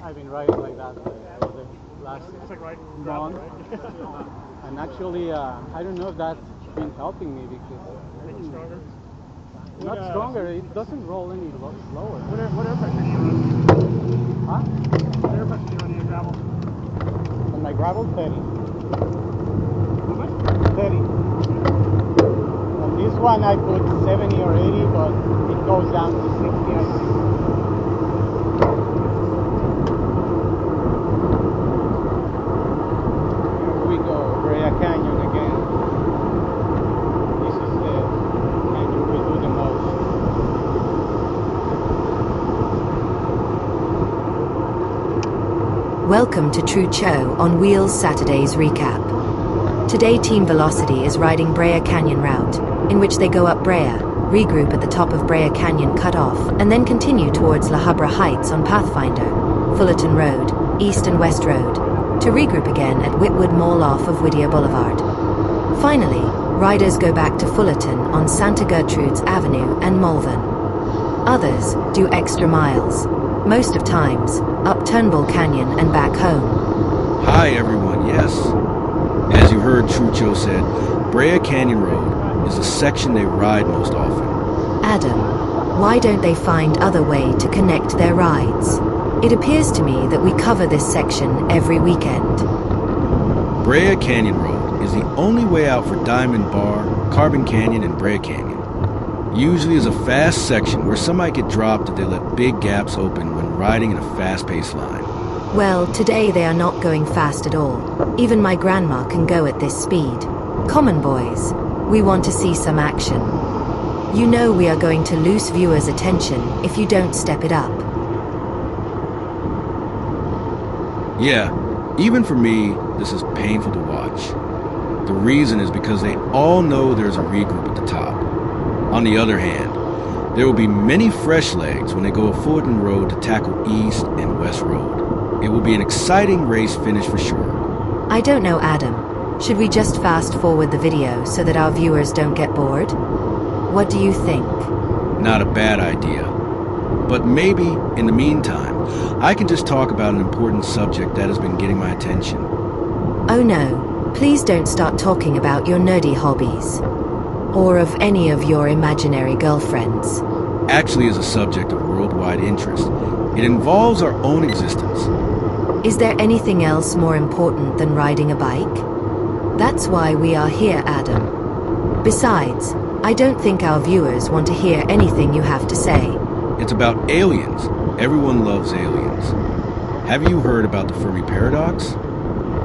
I've been riding like that for the last month. And actually, I don't know if that's been helping me because... Making stronger? Not stronger, it doesn't roll any slower. What air pressure do you run? Huh? What air pressure do you run in your gravel? On my gravel, 30. How much? 30. On this one I put 70 or 80, but it goes down to 60, I think. Here we go, Brea Canyon again. This is the canyon we do the most. Welcome to True Cho on Wheels Saturday's recap. Today Team Velocity is riding Brea Canyon route, in which they go up Brea, regroup at the top of Brea Canyon Cutoff, and then continue towards La Habra Heights on Pathfinder, Fullerton Rd, East and West Road, to regroup again at Whitwood Mall off of Whittier Boulevard. Finally, riders go back to Fullerton on Santa Gertrude's Avenue and Malvern. Others do extra miles, most of times up Turnbull Canyon and back home. Hi everyone, yes. As you heard True Cho said, Brea Canyon Road is the section they ride most often. Adam, why don't they find other way to connect their rides? It appears to me that we cover this section every weekend. Brea Canyon Road is the only way out for Diamond Bar, Carbon Canyon, and Brea Canyon. Usually is a fast section where some might get dropped if they let big gaps open when riding in a fast-paced line. Well, today they are not going fast at all. Even my grandma can go at this speed. Common boys, we want to see some action. You know we are going to lose viewers' attention if you don't step it up. Yeah, even for me, this is painful to watch. The reason is because they all know there's a regroup at the top. On the other hand, there will be many fresh legs when they go up Fullerton Road to tackle East and West Road. It will be an exciting race finish for sure. I don't know, Adam. Should we just fast forward the video so that our viewers don't get bored? What do you think? Not a bad idea. But maybe, in the meantime, I can just talk about an important subject that has been getting my attention. Oh no, please don't start talking about your nerdy hobbies. Or of any of your imaginary girlfriends. Actually is a subject of worldwide interest. It involves our own existence. Is there anything else more important than riding a bike? That's why we are here, Adam. Besides, I don't think our viewers want to hear anything you have to say. It's about aliens. Everyone loves aliens. Have you heard about the Fermi paradox?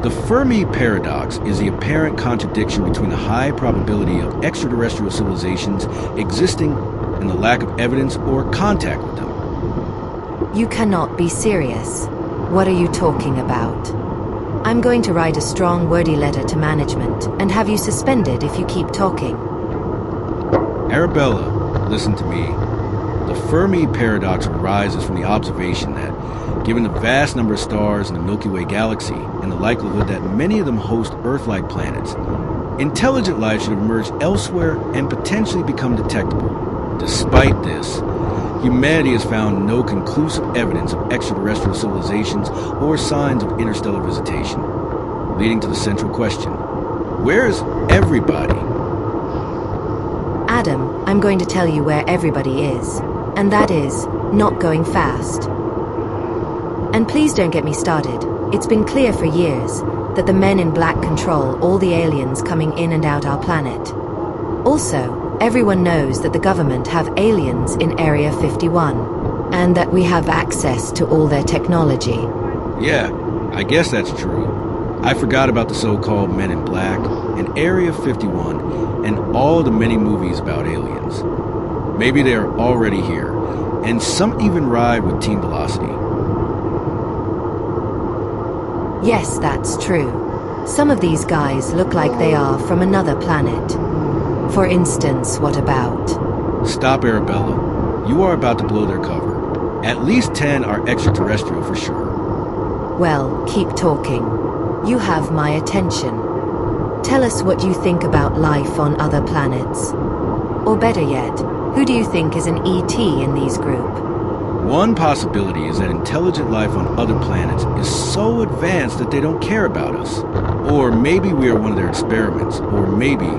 The Fermi paradox is the apparent contradiction between the high probability of extraterrestrial civilizations existing and the lack of evidence or contact with them. You cannot be serious. What are you talking about? I'm going to write a strong, wordy letter to management and have you suspended if you keep talking. Arabella, listen to me. The Fermi paradox arises from the observation that, given the vast number of stars in the Milky Way galaxy and the likelihood that many of them host Earth-like planets, intelligent life should have emerged elsewhere and potentially become detectable. Despite this, humanity has found no conclusive evidence of extraterrestrial civilizations or signs of interstellar visitation, leading to the central question: where is everybody? Adam, I'm going to tell you where everybody is, and that is not going fast. And please don't get me started. It's been clear for years that the men in black control all the aliens coming in and out our planet. Also, everyone knows that the government have aliens in Area 51, and that we have access to all their technology. Yeah, I guess that's true. I forgot about the so-called Men in Black and Area 51 and all the many movies about aliens. Maybe they are already here, and some even ride with Team Velocity. Yes, that's true. Some of these guys look like they are from another planet. For instance, what about? Stop, Arabella. You are about to blow their cover. At least 10 are extraterrestrial for sure. Well, keep talking. You have my attention. Tell us what you think about life on other planets. Or better yet, who do you think is an ET in these group? One possibility is that intelligent life on other planets is so advanced that they don't care about us. Or maybe we are one of their experiments. Or maybe,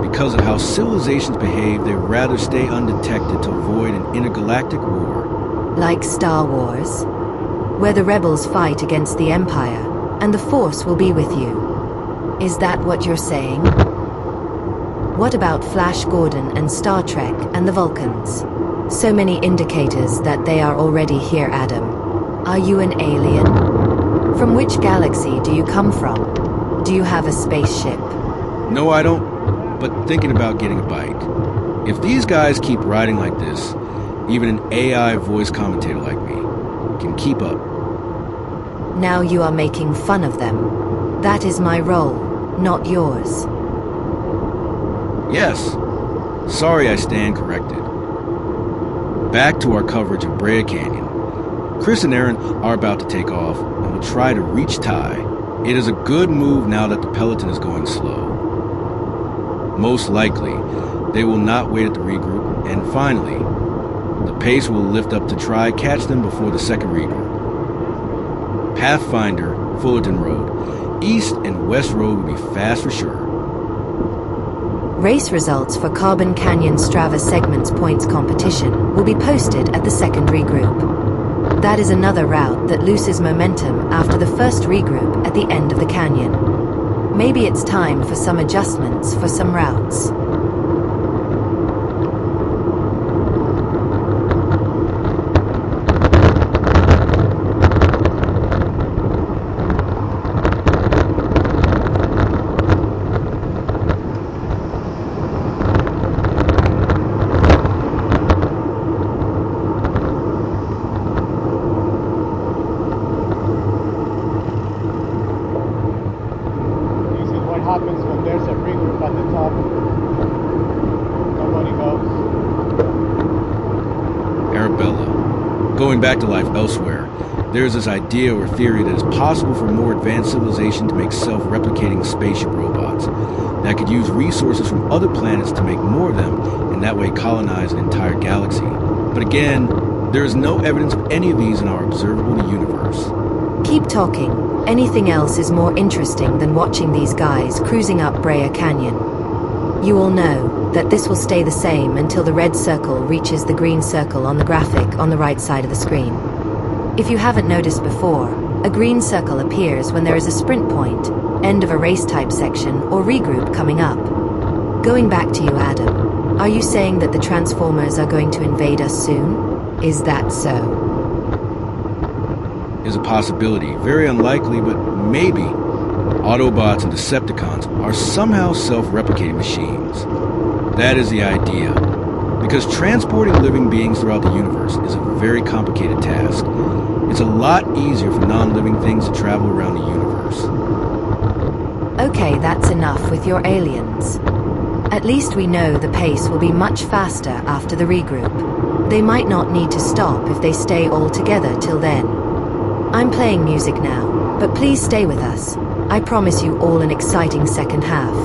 because of how civilizations behave, they'd rather stay undetected to avoid an intergalactic war. Like Star Wars, where the rebels fight against the Empire, and the Force will be with you. Is that what you're saying? What about Flash Gordon and Star Trek and the Vulcans? So many indicators that they are already here, Adam. Are you an alien? From which galaxy do you come from? Do you have a spaceship? No, I don't, but thinking about getting a bike. If these guys keep riding like this, even an AI voice commentator like me can keep up. Now you are making fun of them. That is my role, not yours. Yes. Sorry, I stand corrected. Back to our coverage of Brea Canyon. Chris and Aaron are about to take off and will try to reach Ty. It is a good move now that the peloton is going slow. Most likely, they will not wait at the regroup, and finally, the pace will lift up to try catch them before the second regroup. Pathfinder, Fullerton Rd, East and West Road will be fast for sure. Race results for Carbon Canyon Strava Segments points competition will be posted at the second regroup. That is another route that loses momentum after the first regroup at the end of the canyon. Maybe it's time for some adjustments for some routes. Happens when there's a free group at the top. Nobody goes. Arabella. Going back to life elsewhere, there's this idea or theory that it's possible for more advanced civilization to make self-replicating spaceship robots that could use resources from other planets to make more of them and that way colonize an entire galaxy. But again, there is no evidence of any of these in our observable universe. Keep talking. Anything else is more interesting than watching these guys cruising up Brea Canyon. You all know that this will stay the same until the red circle reaches the green circle on the graphic on the right side of the screen. If you haven't noticed before, a green circle appears when there is a sprint point, end of a race type section, or regroup coming up. Going back to you, Adam, are you saying that the Transformers are going to invade us soon? Is that so? Is a possibility, very unlikely, but maybe. Autobots and Decepticons are somehow self-replicating machines. That is the idea. Because transporting living beings throughout the universe is a very complicated task. It's a lot easier for non-living things to travel around the universe. Okay, that's enough with your aliens. At least we know the pace will be much faster after the regroup. They might not need to stop if they stay all together till then. I'm playing music now, but please stay with us. I promise you all an exciting second half.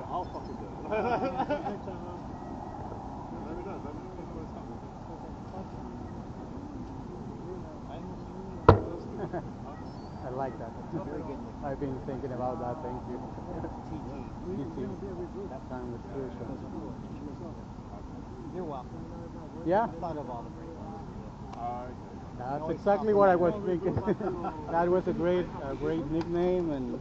I'll fucking do it. Let me know. Let me know what's happening. I like that. I've been thinking about that. Thank you. TT. Time with crucial. You're welcome. Yeah. Thought of all the great ones. That's exactly what I was thinking. That was a great nickname and.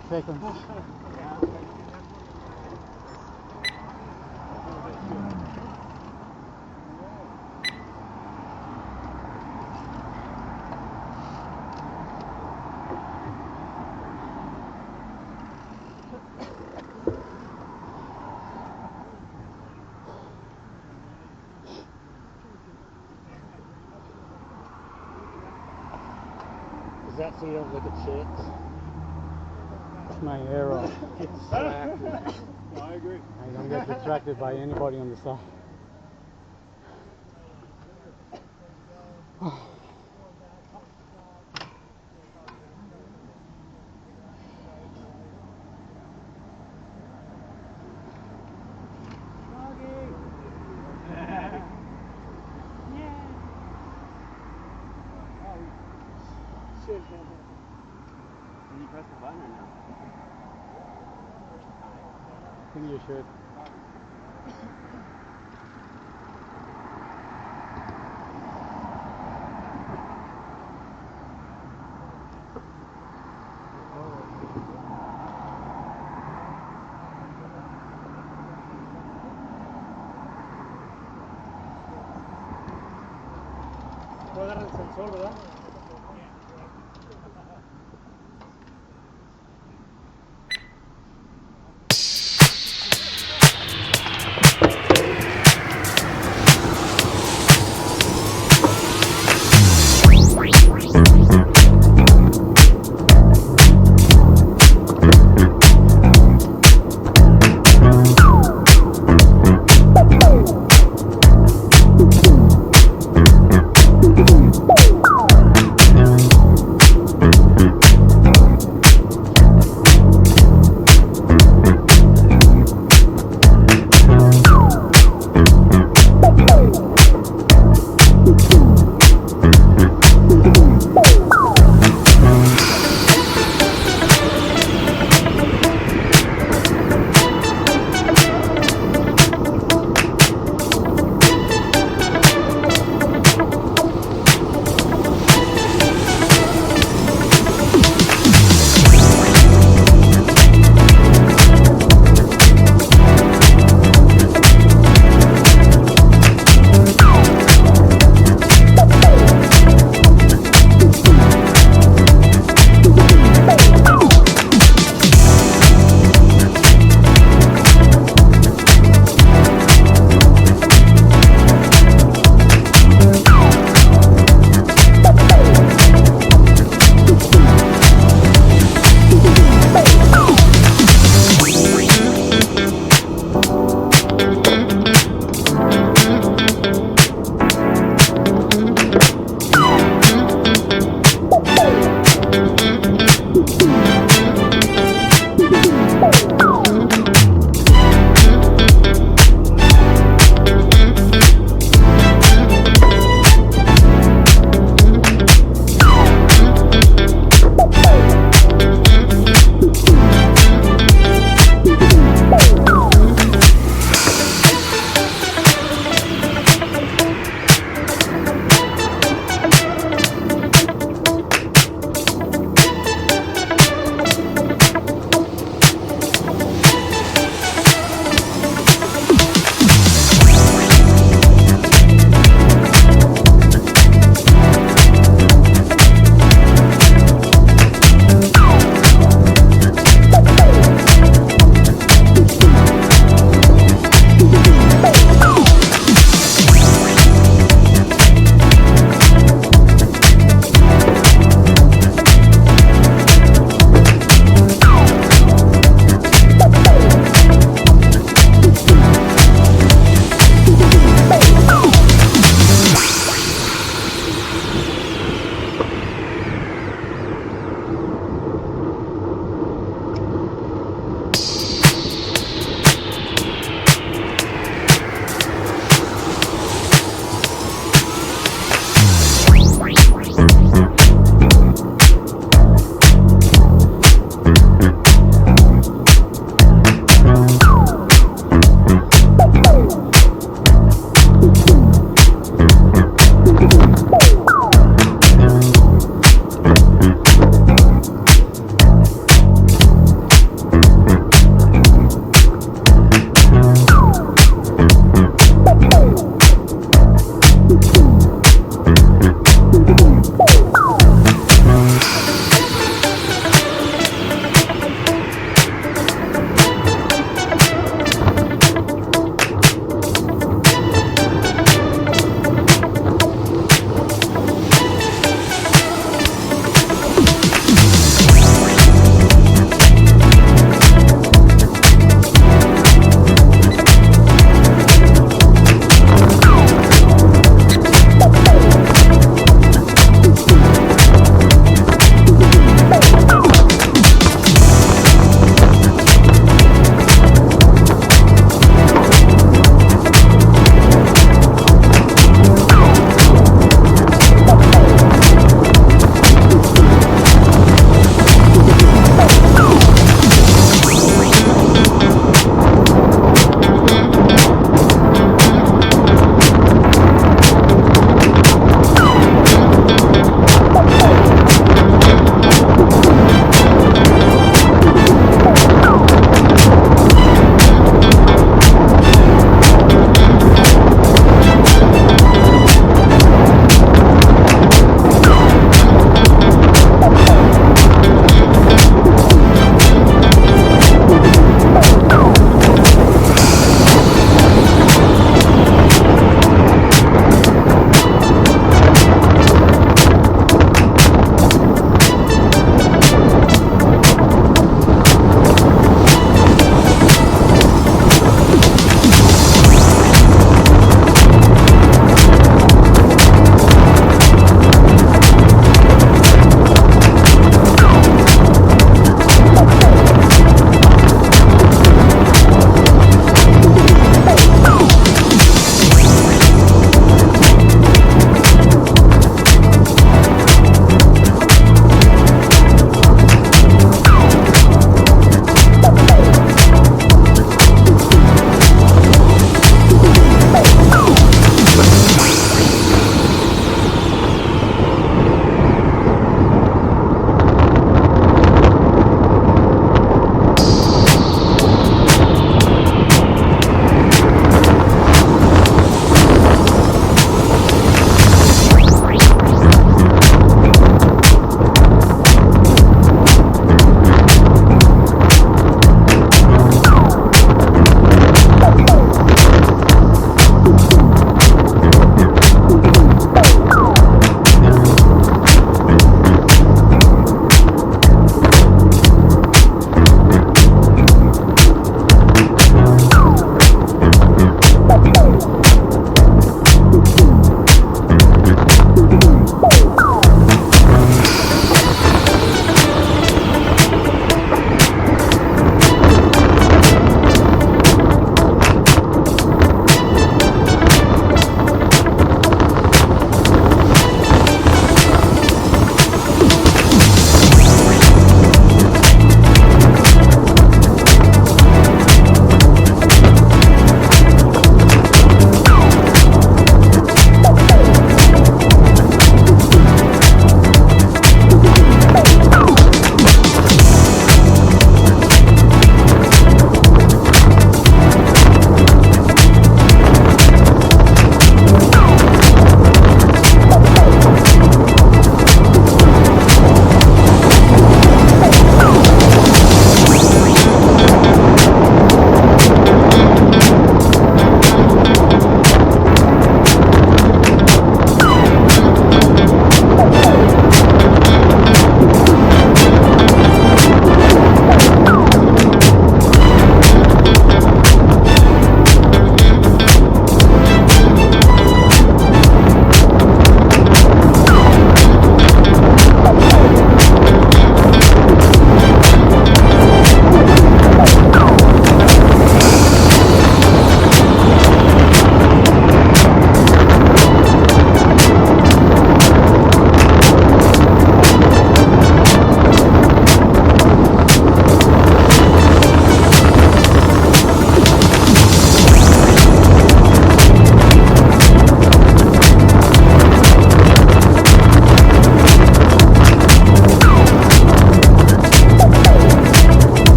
5 seconds. Is that so you don't look at shit? It's my arrow. It's slack. No, I agree. I don't get distracted by anybody on the side. Shit. Can you press the button or no? I think you should. No agarra el sensor, ¿verdad?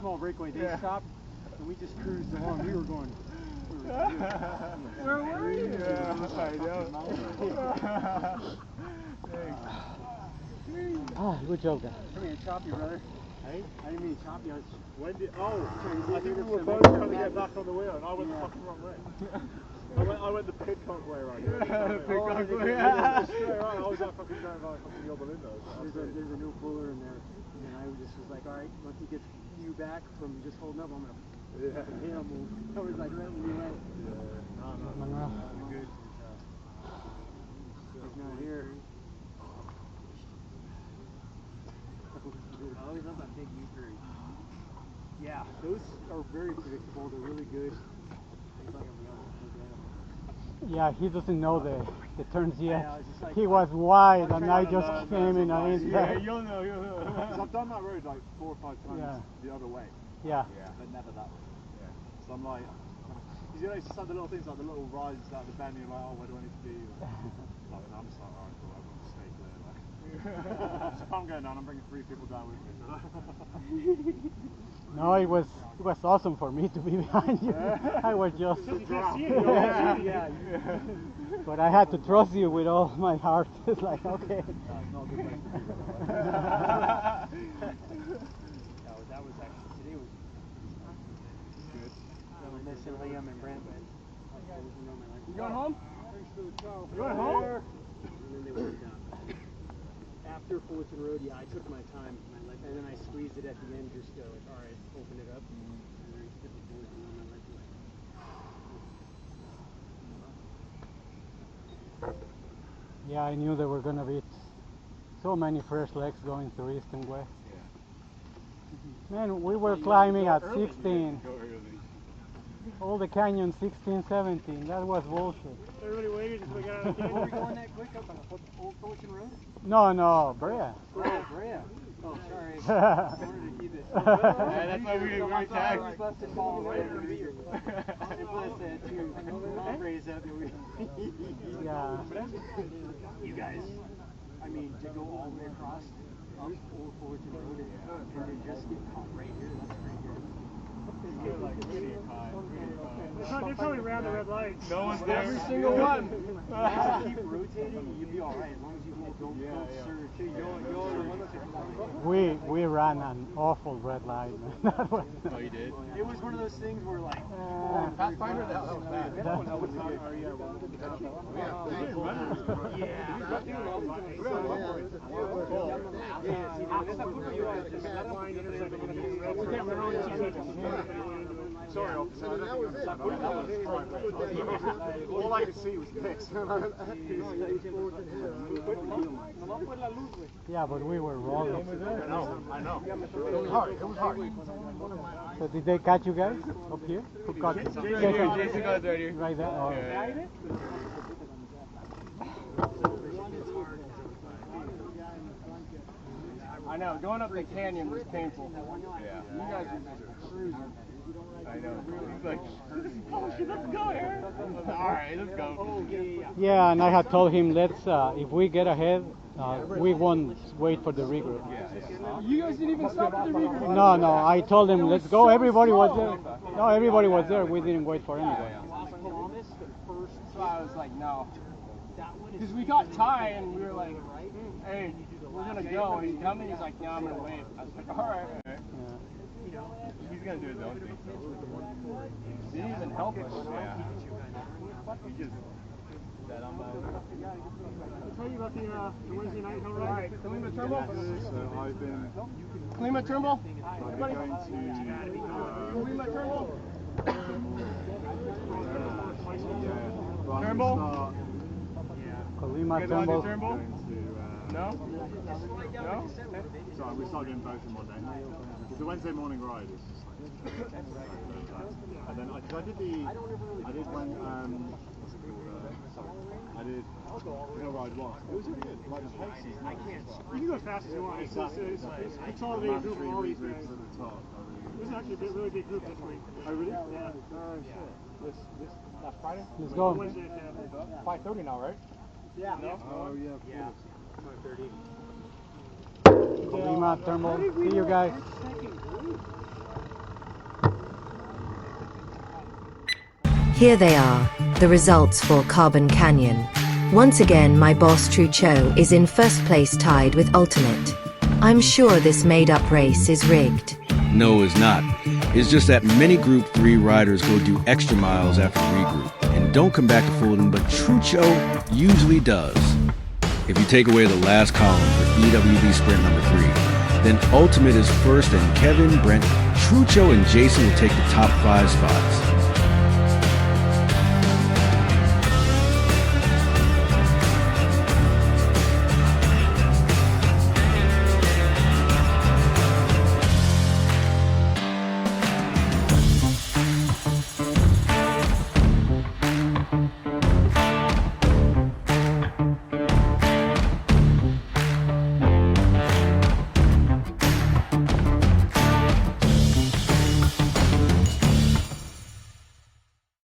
small breakaway. They stopped, and we just cruised along. We were going. Where were you? Yeah, I know. Good job, guys. Come here, chop you, brother. Hey? I didn't mean to chop you. When did, I think we were both trying to get back on the wheel, and I went the fucking wrong way. I went the Pidcock way right here. Pidcock way. I was out fucking going by fucking Yorba Linda. There's a new puller in there, and I just was like, all right, once he gets you back from just holding up, I'm gonna hit him. I was like, right when you went. Manuel. Good. He's not here. I always love that big U-turn. Yeah, those are very predictable. They're really good. Yeah, he doesn't know the turns yet. Like, he was wide, and I just came in and in. Yeah, you'll know. Because I've done that road like 4 or 5 times the other way. Yeah. But never that way. Yeah. So I'm like, you know, it's just like the little things, like the little rides, like the bend, you're like, oh, where do I need to be? Like, I'm just like, alright, cool, everyone stay clear. Like. So if I'm going down, I'm bringing 3 people down with me. So. No, it was awesome for me to be behind you. I was just but I had to trust you with all my heart. It's like, okay. That was actually, today was good. I was missing Liam and Brent, but you going home? thanks for the chow. You going home? And then they went down. After Fullerton Rd, I took my time, and then I squeezed it at the end just to, like, all right, open it up, and then hit the boards, and then I let it. Yeah, I knew there were going to be so many fresh legs going through east and west. Man, we were climbing at 16. All the canyon 16, 17. That was bullshit. Everybody waited until we got out of the canyon. Were we going that quick up on Old Fullerton Rd? No, Brea. Brea. Oh, sorry. Yeah, I wanted to keep it. That's why we didn't tag. Yeah. You guys, I mean, to go all the way across up Old Fullerton Rd and then just get caught right here, that's pretty good. They're probably around the red light. No one's there. Every single one. Keep rotating and you'll be alright as long as you don't surge. We ran an awful red light, man. Oh, you did? It was one of those things where, like, Pathfinder, that was bad. Sorry, officer. All I could see was piss. Yeah, but we were rolling. I know. It was hard. It was hard. So did they catch you guys up here? Who caught you? Jason got right here. Right there? Oh. I know, going up the canyon was painful. Yeah. You guys were just cruising. I know. He's like, let's go, Aaron. Alright, let's go. Yeah, and I had told him, let's, if we get ahead, we won't wait for the regroup. You guys didn't even stop at the regroup. No, I told him, let's go. Everybody was there. No, everybody was there. We didn't wait for anybody. So I was like, no. Because we got Ty and we were like, hey, we're going to go. Are you coming? He's like, no, I'm going to wait. I was like, all right. Yeah. He's going to do his own thing. He didn't even help us. Yeah. He just said, I'm out. I'll tell you about the Wednesday night hell ride. Kalima Trimble? So I've been... Kalima Trimble? Everybody? Going to... Kalima Trimble? Trimble? Colima You guys want to do Trimble? No? No? So we start doing both in one day. The Wednesday morning ride is just like... And then I did when, what's it called? I did, you know, ride once. It was really good. Like the pace is nice. You can go as fast as you want. It's a consolidated group of all these guys. At the top. This is actually a really big group this week. Oh, really? Yeah. This last Friday? Let's go. Wednesday, 5:30 now, right? Yeah. Oh, yeah, of course. 5:30. Colima, Thermal. See you guys. Here they are, the results for Carbon Canyon. Once again, my boss Trucho is in first place tied with Ultimate. I'm sure this made-up race is rigged. No, it's not. It's just that many Group 3 riders go do extra miles after regroup and don't come back to Fullerton, but Trucho usually does. If you take away the last column for EWB Sprint number 3, then Ultimate is first and Kevin, Brent, Trucho, and Jason will take the top 5 spots.